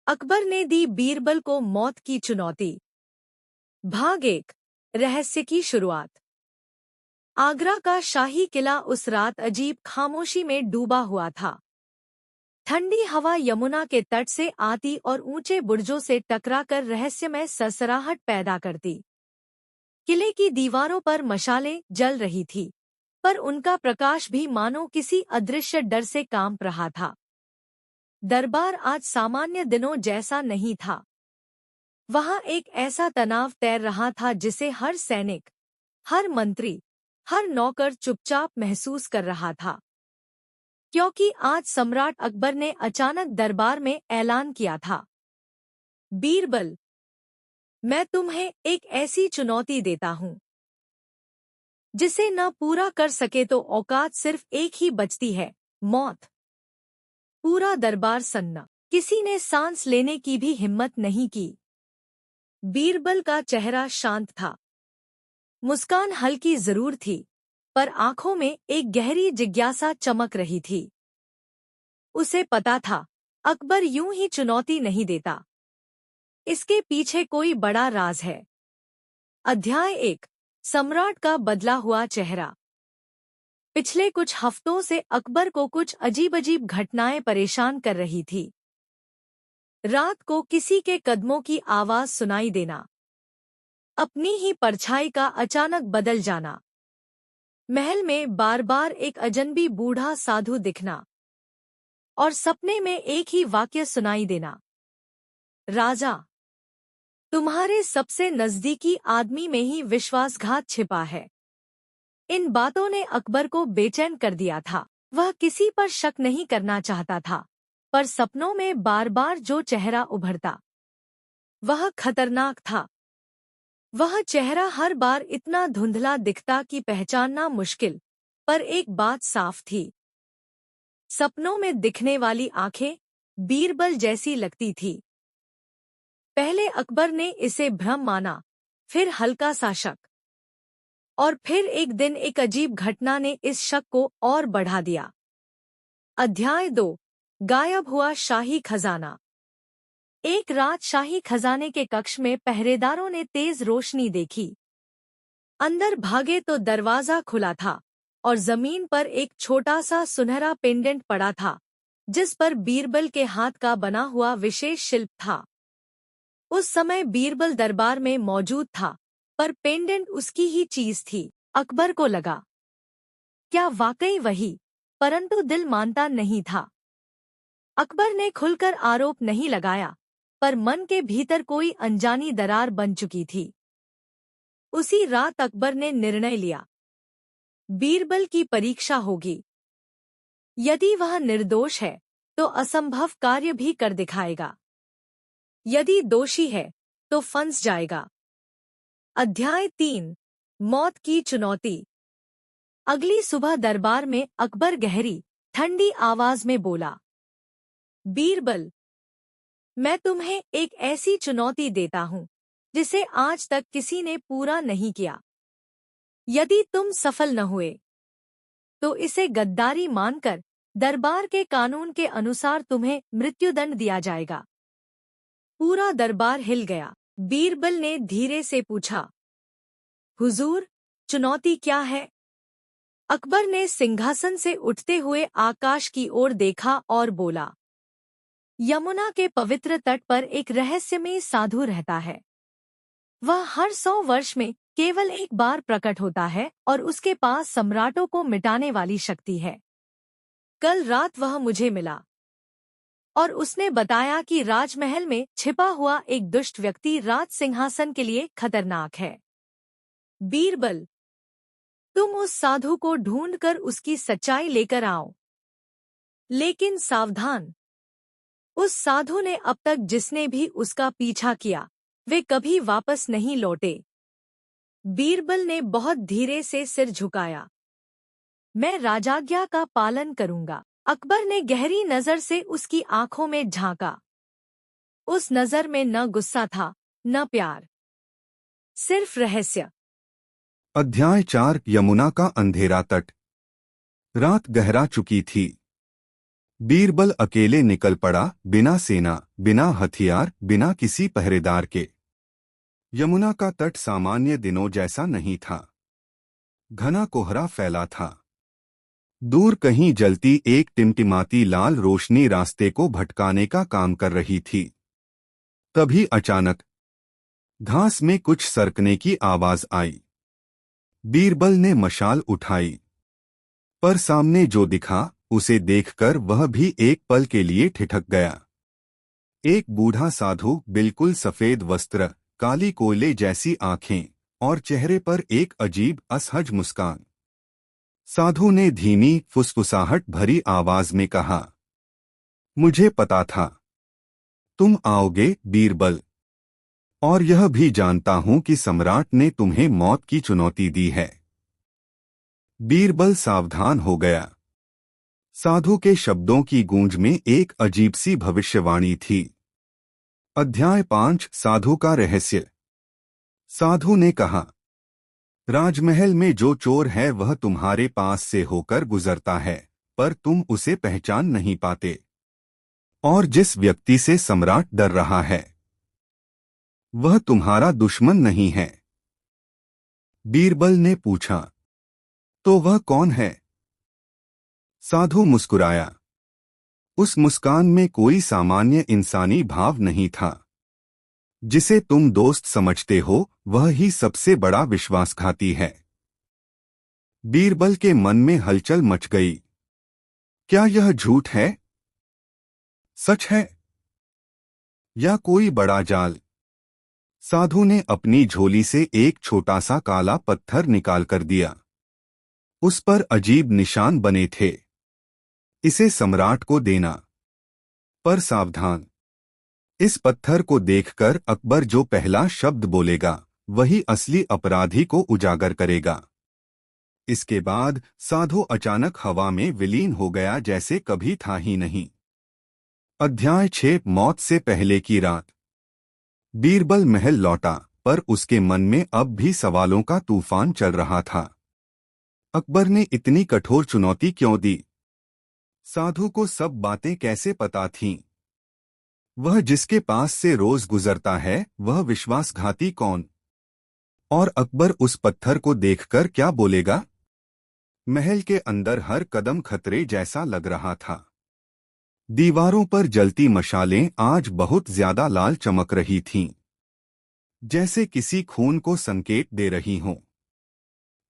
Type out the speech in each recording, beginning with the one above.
अकबर ने दी बीरबल को मौत की चुनौती। भाग 1। रहस्य की शुरुआत। आगरा का शाही किला उस रात अजीब खामोशी में डूबा हुआ था। ठंडी हवा यमुना के तट से आती और ऊंचे बुर्जों से टकराकर रहस्यमय सरसराहट पैदा करती। किले की दीवारों पर मशालें जल रही थी, पर उनका प्रकाश भी मानो किसी अदृश्य डर से कांप रहा था। दरबार आज सामान्य दिनों जैसा नहीं था। वहां एक ऐसा तनाव तैर रहा था जिसे हर सैनिक, हर मंत्री, हर नौकर चुपचाप महसूस कर रहा था। क्योंकि आज सम्राट अकबर ने अचानक दरबार में ऐलान किया था, बीरबल, मैं तुम्हें एक ऐसी चुनौती देता हूं जिसे न पूरा कर सके तो औकात सिर्फ एक ही बचती है, मौत। पूरा दरबार सन्ना। किसी ने सांस लेने की भी हिम्मत नहीं की। बीरबल का चेहरा शांत था। मुस्कान हल्की जरूर थी, पर आंखों में एक गहरी जिज्ञासा चमक रही थी। उसे पता था, अकबर यूं ही चुनौती नहीं देता। इसके पीछे कोई बड़ा राज है। अध्याय 1। सम्राट का बदला हुआ चेहरा। पिछले कुछ हफ्तों से अकबर को कुछ अजीब घटनाएं परेशान कर रही थी। रात को किसी के कदमों की आवाज सुनाई देना, अपनी ही परछाई का अचानक बदल जाना, महल में बार बार एक अजनबी बूढ़ा साधु दिखना, और सपने में एक ही वाक्य सुनाई देना, राजा, तुम्हारे सबसे नजदीकी आदमी में ही विश्वासघात छिपा है। इन बातों ने अकबर को बेचैन कर दिया था। वह किसी पर शक नहीं करना चाहता था, पर सपनों में बार बार जो चेहरा उभरता, वह खतरनाक था। वह चेहरा हर बार इतना धुंधला दिखता कि पहचानना मुश्किल, पर एक बात साफ थी। सपनों में दिखने वाली आंखें बीरबल जैसी लगती थी। पहले अकबर ने इसे भ्रम माना, फिर हल्का सा शक, और फिर एक दिन एक अजीब घटना ने इस शक को और बढ़ा दिया। अध्याय 2। गायब हुआ शाही खजाना। एक रात शाही खजाने के कक्ष में पहरेदारों ने तेज रोशनी देखी। अंदर भागे तो दरवाजा खुला था, और जमीन पर एक छोटा सा सुनहरा पेंडेंट पड़ा था, जिस पर बीरबल के हाथ का बना हुआ विशेष शिल्प था। उस समय बीरबल दरबार में मौजूद था, पर पेंडेंट उसकी ही चीज थी। अकबर को लगा, क्या वाकई वही? परंतु दिल मानता नहीं था। अकबर ने खुलकर आरोप नहीं लगाया, पर मन के भीतर कोई अनजानी दरार बन चुकी थी। उसी रात अकबर ने निर्णय लिया, बीरबल की परीक्षा होगी। यदि वह निर्दोष है तो असंभव कार्य भी कर दिखाएगा, यदि दोषी है तो फंस जाएगा। अध्याय 3। मौत की चुनौती। अगली सुबह दरबार में अकबर गहरी, ठंडी आवाज में बोला, बीरबल, मैं तुम्हें एक ऐसी चुनौती देता हूं जिसे आज तक किसी ने पूरा नहीं किया। यदि तुम सफल न हुए तो इसे गद्दारी मानकर दरबार के कानून के अनुसार तुम्हें मृत्युदंड दिया जाएगा। पूरा दरबार हिल गया। बीरबल ने धीरे से पूछा, हुजूर, चुनौती क्या है? अकबर ने सिंहासन से उठते हुए आकाश की ओर देखा और बोला, यमुना के पवित्र तट पर एक रहस्यमयी साधु रहता है। वह हर 100 वर्ष में केवल एक बार प्रकट होता है और उसके पास सम्राटों को मिटाने वाली शक्ति है। कल रात वह मुझे मिला और उसने बताया कि राजमहल में छिपा हुआ एक दुष्ट व्यक्ति राज सिंहासन के लिए खतरनाक है। बीरबल, तुम उस साधु को ढूंढकर उसकी सच्चाई लेकर आओ। लेकिन सावधान, उस साधु ने अब तक जिसने भी उसका पीछा किया, वे कभी वापस नहीं लौटे। बीरबल ने बहुत धीरे से सिर झुकाया। मैं राजाज्ञा का पालन करूंगा। अकबर ने गहरी नजर से उसकी आंखों में झांका। उस नजर में न गुस्सा था, न प्यार, सिर्फ रहस्य। अध्याय 4। यमुना का अंधेरा तट। रात गहरा चुकी थी। बीरबल अकेले निकल पड़ा, बिना सेना, बिना हथियार, बिना किसी पहरेदार के। यमुना का तट सामान्य दिनों जैसा नहीं था। घना कोहरा फैला था। दूर कहीं जलती एक टिमटिमाती लाल रोशनी रास्ते को भटकाने का काम कर रही थी। तभी अचानक घास में कुछ सरकने की आवाज आई। बीरबल ने मशाल उठाई, पर सामने जो दिखा उसे देखकर वह भी एक पल के लिए ठिठक गया। एक बूढ़ा साधु, बिल्कुल सफेद वस्त्र, काली कोयले जैसी आंखें और चेहरे पर एक अजीब असहज मुस्कान। साधु ने धीमी फुसफुसाहट भरी आवाज में कहा, मुझे पता था तुम आओगे बीरबल, और यह भी जानता हूं कि सम्राट ने तुम्हें मौत की चुनौती दी है। बीरबल सावधान हो गया। साधु के शब्दों की गूंज में एक अजीब सी भविष्यवाणी थी। अध्याय 5 साधु का रहस्य। साधु ने कहा, राजमहल में जो चोर है वह तुम्हारे पास से होकर गुजरता है, पर तुम उसे पहचान नहीं पाते। और जिस व्यक्ति से सम्राट डर रहा है वह तुम्हारा दुश्मन नहीं है। बीरबल ने पूछा, तो वह कौन है? साधु मुस्कुराया। उस मुस्कान में कोई सामान्य इंसानी भाव नहीं था। जिसे तुम दोस्त समझते हो वह ही सबसे बड़ा विश्वासघाती है। बीरबल के मन में हलचल मच गई। क्या यह झूठ है? सच है? या कोई बड़ा जाल? साधु ने अपनी झोली से एक छोटा सा काला पत्थर निकाल कर दिया। उस पर अजीब निशान बने थे। इसे सम्राट को देना, पर सावधान, इस पत्थर को देखकर अकबर जो पहला शब्द बोलेगा वही असली अपराधी को उजागर करेगा। इसके बाद साधु अचानक हवा में विलीन हो गया, जैसे कभी था ही नहीं। अध्याय 6 मौत से पहले की रात। बीरबल महल लौटा, पर उसके मन में अब भी सवालों का तूफान चल रहा था। अकबर ने इतनी कठोर चुनौती क्यों दी? साधु को सब बातें कैसे पता थीं? वह जिसके पास से रोज गुजरता है वह विश्वासघाती कौन? और अकबर उस पत्थर को देखकर क्या बोलेगा? महल के अंदर हर कदम खतरे जैसा लग रहा था। दीवारों पर जलती मशालें आज बहुत ज्यादा लाल चमक रही थीं, जैसे किसी खून को संकेत दे रही हों।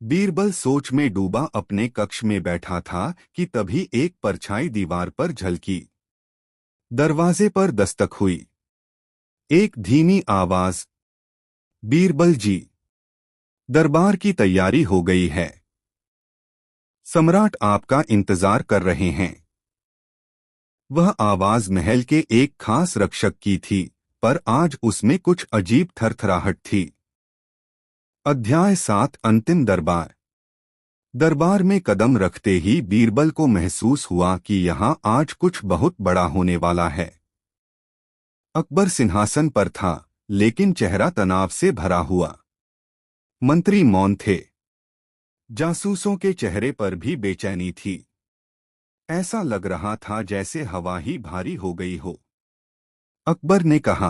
बीरबल सोच में डूबा अपने कक्ष में बैठा था कि तभी एक परछाई दीवार पर झलकी। दरवाजे पर दस्तक हुई। एक धीमी आवाज, बीरबल जी, दरबार की तैयारी हो गई है। सम्राट आपका इंतजार कर रहे हैं। वह आवाज महल के एक खास रक्षक की थी, पर आज उसमें कुछ अजीब थरथराहट थी। अध्याय 7 अंतिम दरबार। दरबार में कदम रखते ही बीरबल को महसूस हुआ कि यहाँ आज कुछ बहुत बड़ा होने वाला है। अकबर सिंहासन पर था, लेकिन चेहरा तनाव से भरा हुआ। मंत्री मौन थे। जासूसों के चेहरे पर भी बेचैनी थी। ऐसा लग रहा था जैसे हवा ही भारी हो गई हो। अकबर ने कहा,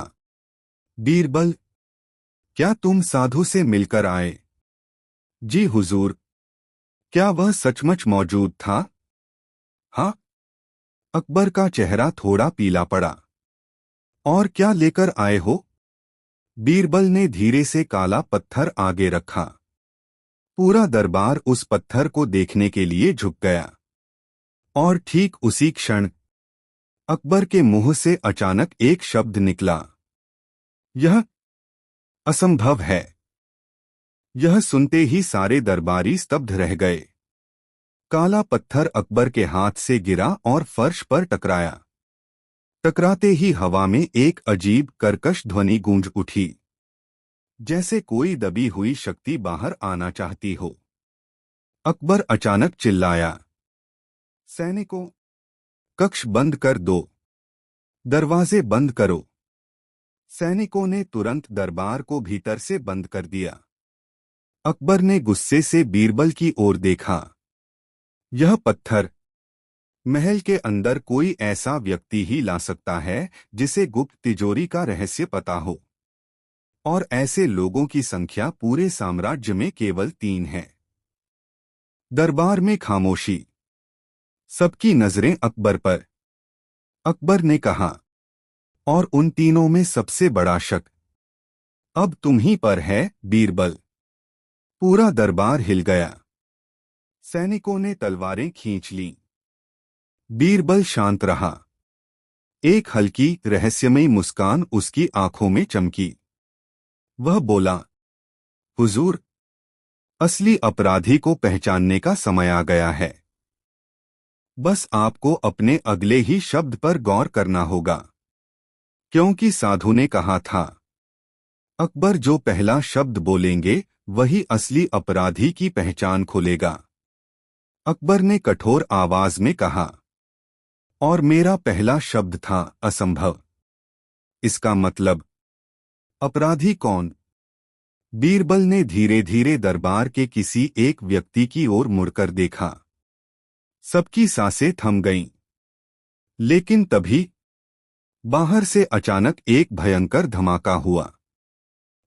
बीरबल, क्या तुम साधु से मिलकर आए? जी हुजूर। क्या वह सचमुच मौजूद था? हाँ। अकबर का चेहरा थोड़ा पीला पड़ा। और क्या लेकर आए हो? बीरबल ने धीरे से काला पत्थर आगे रखा। पूरा दरबार उस पत्थर को देखने के लिए झुक गया। और ठीक उसी क्षण अकबर के मुंह से अचानक एक शब्द निकला, यह असंभव है। यह सुनते ही सारे दरबारी स्तब्ध रह गए। काला पत्थर अकबर के हाथ से गिरा और फर्श पर टकराया। टकराते ही हवा में एक अजीब कर्कश ध्वनि गूंज उठी, जैसे कोई दबी हुई शक्ति बाहर आना चाहती हो। अकबर अचानक चिल्लाया, सैनिकों, कक्ष बंद कर दो, दरवाजे बंद करो। सैनिकों ने तुरंत दरबार को भीतर से बंद कर दिया। अकबर ने गुस्से से बीरबल की ओर देखा। यह पत्थर महल के अंदर कोई ऐसा व्यक्ति ही ला सकता है जिसे गुप्त तिजोरी का रहस्य पता हो, और ऐसे लोगों की संख्या पूरे साम्राज्य में केवल 3 है। दरबार में खामोशी। सबकी नजरें अकबर पर। अकबर ने कहा, और उन तीनों में सबसे बड़ा शक अब तुम ही पर है, बीरबल। पूरा दरबार हिल गया। सैनिकों ने तलवारें खींच लीं। बीरबल शांत रहा। एक हल्की रहस्यमयी मुस्कान उसकी आंखों में चमकी। वह बोला, हुजूर, असली अपराधी को पहचानने का समय आ गया है। बस आपको अपने अगले ही शब्द पर गौर करना होगा, क्योंकि साधु ने कहा था, अकबर जो पहला शब्द बोलेंगे वही असली अपराधी की पहचान खोलेगा। अकबर ने कठोर आवाज में कहा, और मेरा पहला शब्द था असंभव। इसका मतलब अपराधी कौन? बीरबल ने धीरे धीरे दरबार के किसी एक व्यक्ति की ओर मुड़कर देखा। सबकी सांसें थम गईं। लेकिन तभी बाहर से अचानक एक भयंकर धमाका हुआ।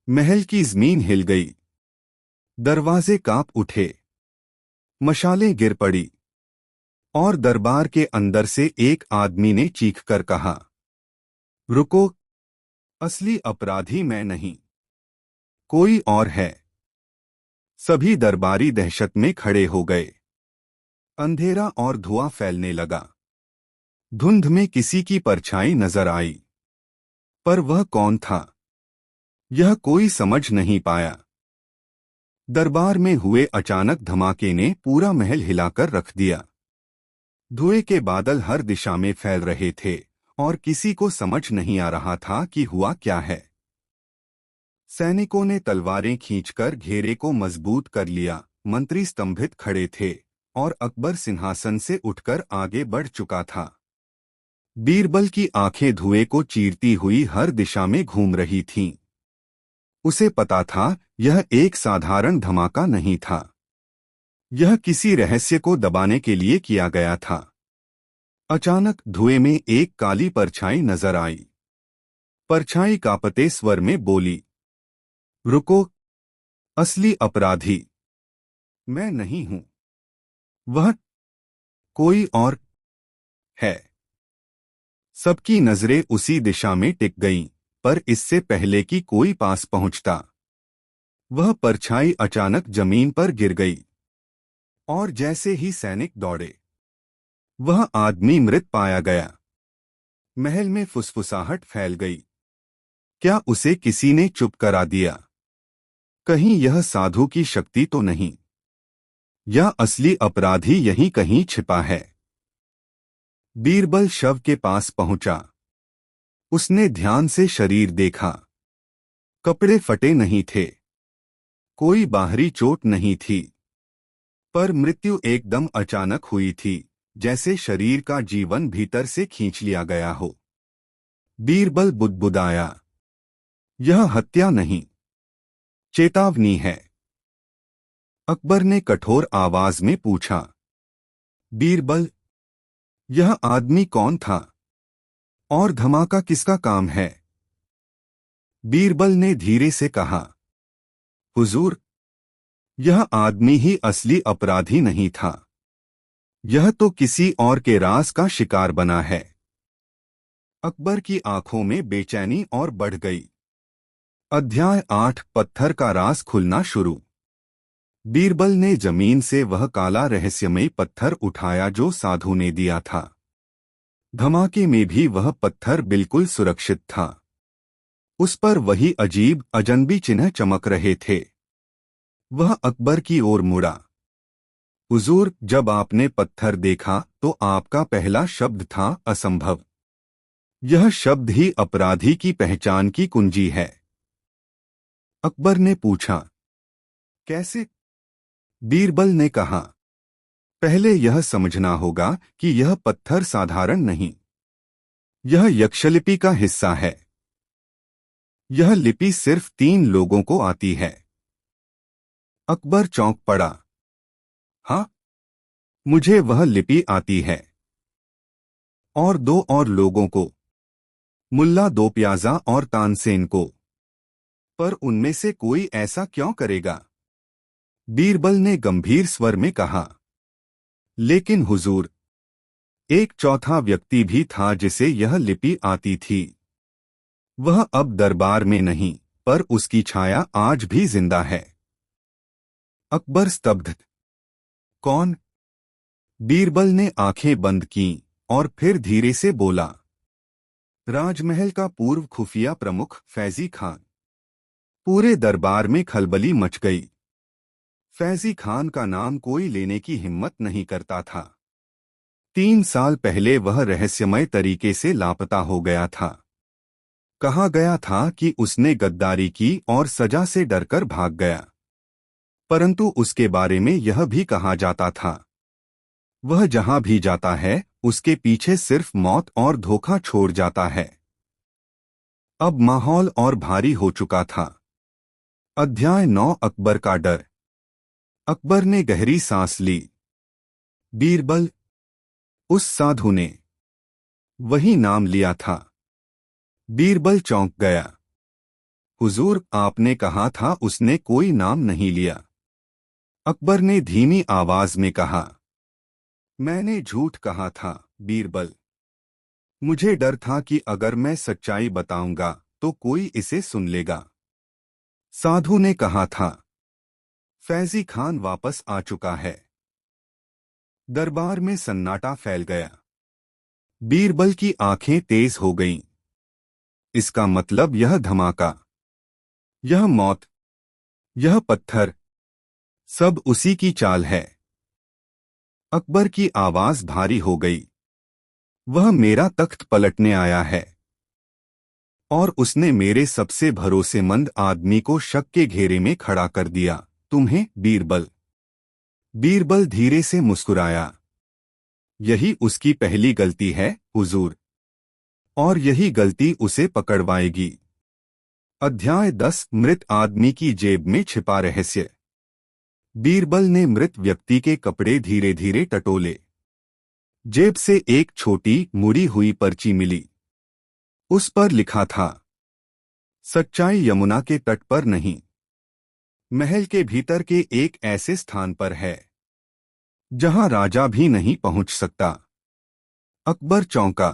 महल की जमीन हिल गई। दरवाजे कांप उठे। मशालें गिर पड़ी। और दरबार के अंदर से एक आदमी ने चीखकर कहा, रुको, असली अपराधी मैं नहीं, कोई और है। सभी दरबारी दहशत में खड़े हो गए। अंधेरा और धुआं फैलने लगा। धुंध में किसी की परछाई नजर आई, पर वह कौन था, यह कोई समझ नहीं पाया। दरबार में हुए अचानक धमाके ने पूरा महल हिलाकर रख दिया। धुएं के बादल हर दिशा में फैल रहे थे, और किसी को समझ नहीं आ रहा था कि हुआ क्या है। सैनिकों ने तलवारें खींचकर घेरे को मजबूत कर लिया। मंत्री स्तंभित खड़े थे, और अकबर सिंहासन से उठकर आगे बढ़ चुका था। बीरबल की आंखें धुएं को चीरती हुई हर दिशा में घूम रही थीं। उसे पता था, यह एक साधारण धमाका नहीं था। यह किसी रहस्य को दबाने के लिए किया गया था। अचानक धुएं में एक काली परछाई नजर आई। परछाई कांपते स्वर में बोली, रुको, असली अपराधी मैं नहीं हूं, वह कोई और है। सबकी नजरें उसी दिशा में टिक गईं, पर इससे पहले कि कोई पास पहुंचता, वह परछाई अचानक जमीन पर गिर गई। और जैसे ही सैनिक दौड़े, वह आदमी मृत पाया गया। महल में फुसफुसाहट फैल गई। क्या उसे किसी ने चुप करा दिया? कहीं यह साधु की शक्ति तो नहीं, या असली अपराधी यहीं कहीं छिपा है? बीरबल शव के पास पहुंचा। उसने ध्यान से शरीर देखा। कपड़े फटे नहीं थे, कोई बाहरी चोट नहीं थी, पर मृत्यु एकदम अचानक हुई थी, जैसे शरीर का जीवन भीतर से खींच लिया गया हो। बीरबल बुदबुदाया, यह हत्या नहीं, चेतावनी है। अकबर ने कठोर आवाज में पूछा, बीरबल, यह आदमी कौन था, और धमाका किसका काम है? बीरबल ने धीरे से कहा, हुजूर, यह आदमी ही असली अपराधी नहीं था। यह तो किसी और के राज का शिकार बना है। अकबर की आंखों में बेचैनी और बढ़ गई। अध्याय 8, पत्थर का राज खुलना शुरू। बीरबल ने जमीन से वह काला रहस्यमयी पत्थर उठाया जो साधु ने दिया था। धमाके में भी वह पत्थर बिल्कुल सुरक्षित था। उस पर वही अजीब अजनबी चिन्ह चमक रहे थे। वह अकबर की ओर मुड़ा। हुजूर, जब आपने पत्थर देखा तो आपका पहला शब्द था असंभव। यह शब्द ही अपराधी की पहचान की कुंजी है। अकबर ने पूछा, कैसे? बीरबल ने कहा, पहले यह समझना होगा कि यह पत्थर साधारण नहीं, यह यक्षलिपि का हिस्सा है। यह लिपि सिर्फ 3 लोगों को आती है। अकबर चौंक पड़ा। हाँ, मुझे वह लिपि आती है। और 2 और लोगों को, मुल्ला दो प्याजा और तानसेन को। पर उनमें से कोई ऐसा क्यों करेगा? बीरबल ने गंभीर स्वर में कहा। लेकिन हुजूर, एक चौथा व्यक्ति भी था जिसे यह लिपि आती थी। वह अब दरबार में नहीं, पर उसकी छाया आज भी जिंदा है। अकबर स्तब्ध। कौन? बीरबल ने आंखें बंद कीं और फिर धीरे से बोला। राजमहल का पूर्व खुफिया प्रमुख फैजी खान। पूरे दरबार में खलबली मच गई। फैजी खान का नाम कोई लेने की हिम्मत नहीं करता था। 3 साल पहले वह रहस्यमय तरीके से लापता हो गया था। कहा गया था कि उसने गद्दारी की और सजा से डरकर भाग गया। परंतु उसके बारे में यह भी कहा जाता था, वह जहां भी जाता है उसके पीछे सिर्फ मौत और धोखा छोड़ जाता है। अब माहौल और भारी हो चुका था। अध्याय 9 अकबर का डर। अकबर ने गहरी सांस ली। बीरबल, उस साधु ने वही नाम लिया था। बीरबल चौंक गया। हुजूर, आपने कहा था उसने कोई नाम नहीं लिया। अकबर ने धीमी आवाज में कहा। मैंने झूठ कहा था बीरबल। मुझे डर था कि अगर मैं सच्चाई बताऊंगा तो कोई इसे सुन लेगा। साधु ने कहा था। फैजी खान वापस आ चुका है। दरबार में सन्नाटा फैल गया। बीरबल की आंखें तेज हो गईं। इसका मतलब यह धमाका, यह मौत, यह पत्थर, सब उसी की चाल है। अकबर की आवाज भारी हो गई। वह मेरा तख्त पलटने आया है और उसने मेरे सबसे भरोसेमंद आदमी को शक के घेरे में खड़ा कर दिया। तुम्हें, बीरबल। बीरबल धीरे से मुस्कुराया। यही उसकी पहली गलती है, हुजूर, और यही गलती उसे पकड़वाएगी। अध्याय 10 मृत आदमी की जेब में छिपा रहस्य। बीरबल ने मृत व्यक्ति के कपड़े धीरे धीरे टटोले। जेब से एक छोटी मुड़ी हुई पर्ची मिली। उस पर लिखा था, सच्चाई यमुना के तट पर नहीं, महल के भीतर के एक ऐसे स्थान पर है जहां राजा भी नहीं पहुंच सकता। अकबर चौंका।